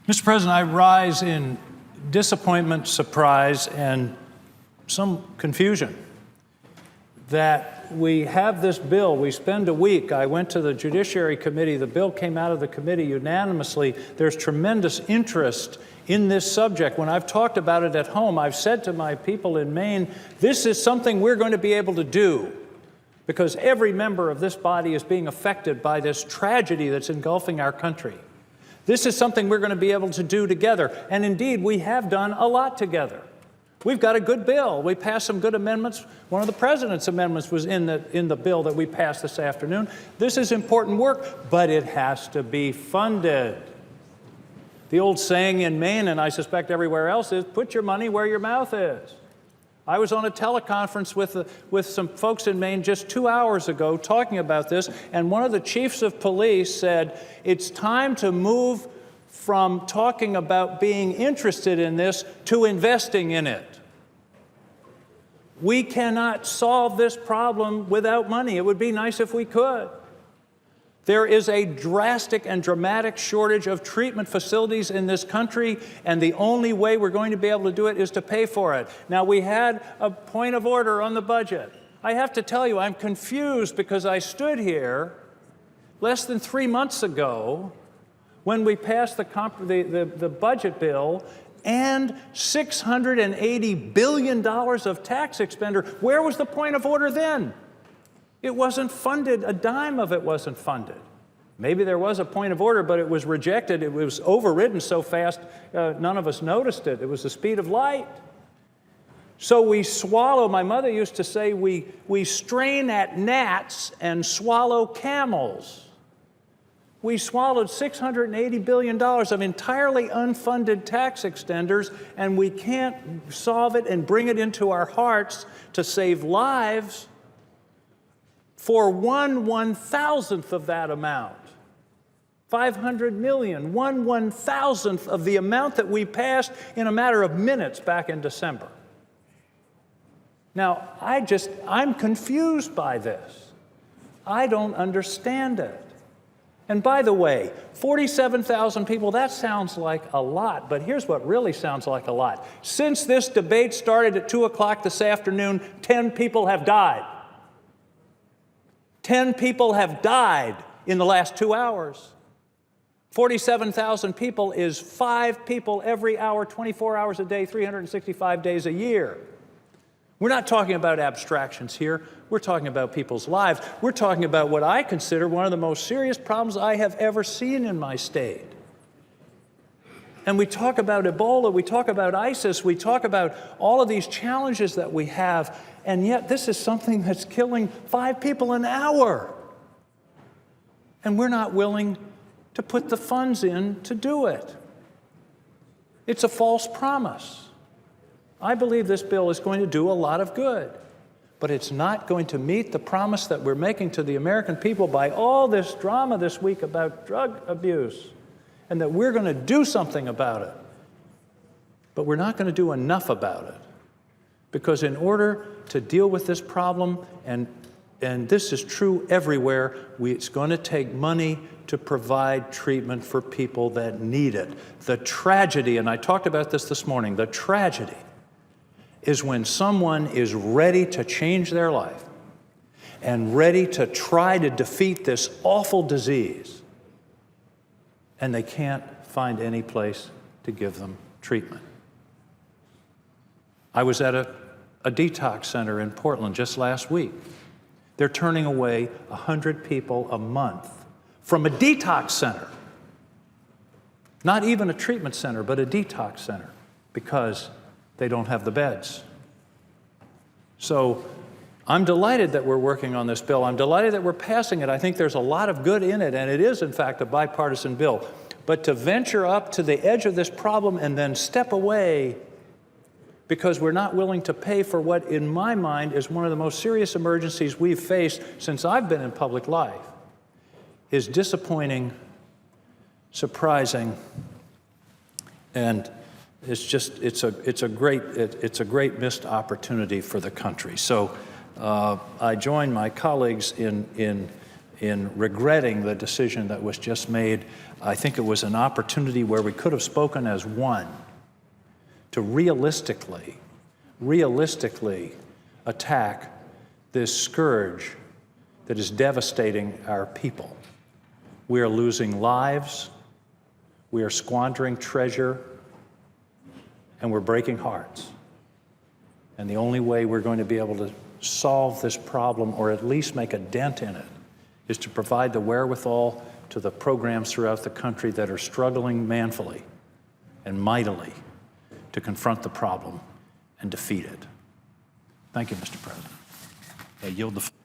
Mr. President, I rise in disappointment, surprise, and some confusion that we have this bill. We spend a week. I went to the Judiciary Committee. The bill came out of the committee unanimously. There's tremendous interest in this subject. When I've talked about it at home, I've said to my people in Maine, this is something we're going to be able to do because every member of this body is being affected by this tragedy that's engulfing our country. This is something we're going to be able to do together. And indeed, we have done a lot together. We've got a good bill. We passed some good amendments. One of the president's amendments was in the bill that we passed this afternoon. This is important work, but it has to be funded. The old saying in Maine, and I suspect everywhere else, is put your money where your mouth is. I was on a teleconference with some folks in Maine just 2 hours ago talking about this, and one of the chiefs of police said, it's time to move from talking about being interested in this to investing in it. We cannot solve this problem without money. It would be nice if we could. There is a drastic and dramatic shortage of treatment facilities in this country, and the only way we're going to be able to do it is to pay for it. Now, we had a point of order on the budget. I have to tell you, I'm confused because I stood here less than 3 months ago when we passed the budget bill and $680 billion of tax expenditure. Where was the point of order then? It wasn't funded. A dime of it wasn't funded. Maybe there was a point of order, but it was rejected. It was overridden so fast, none of us noticed it. It was the speed of light. So we swallow. My mother used to say, we strain at gnats and swallow camels. We swallowed $680 billion of entirely unfunded tax extenders, and we can't solve it and bring it into our hearts to save lives for 1/1000th of that amount. 500 million, 1/1000th of the amount that we passed in a matter of minutes back in December. Now, I'm confused by this. I don't understand it. And by the way, 47,000 people, that sounds like a lot, but here's what really sounds like a lot. Since this debate started at 2 o'clock this afternoon, 10 people have died. 10 people have died in the last 2 hours. 47,000 people is 5 people every hour, 24 hours a day, 365 days a year. We're not talking about abstractions here. We're talking about people's lives. We're talking about what I consider one of the most serious problems I have ever seen in my state. And we talk about Ebola, we talk about ISIS, we talk about all of these challenges that we have, and yet this is something that's killing 5 people an hour. And we're not willing to put the funds in to do it. It's a false promise. I believe this bill is going to do a lot of good, but it's not going to meet the promise that we're making to the American people by all this drama this week about drug abuse, and that we're going to do something about it. But we're not going to do enough about it, because in order to deal with this problem, and this is true everywhere, it's going to take money to provide treatment for people that need it. The tragedy, and I talked about this morning, the tragedy is when someone is ready to change their life and ready to try to defeat this awful disease, and they can't find any place to give them treatment. I was at a detox center in Portland just last week. They're turning away 100 people a month from a detox center. Not even a treatment center, but a detox center, because they don't have the beds. So I'm delighted that we're working on this bill. I'm delighted that we're passing it. I think there's a lot of good in it, and it is, in fact, a bipartisan bill. But to venture up to the edge of this problem and then step away because we're not willing to pay for what, in my mind, is one of the most serious emergencies we've faced since I've been in public life is disappointing, surprising, and it's a great missed opportunity for the country. So I join my colleagues in in regretting the decision that was just made. I think it was an opportunity where we could have spoken as one to realistically attack this scourge that is devastating our people. We are losing lives, we are squandering treasure, and we're breaking hearts. And the only way we're going to be able to solve this problem, or at least make a dent in it, is to provide the wherewithal to the programs throughout the country that are struggling manfully and mightily to confront the problem and defeat it. Thank you, Mr. President. I yield the floor.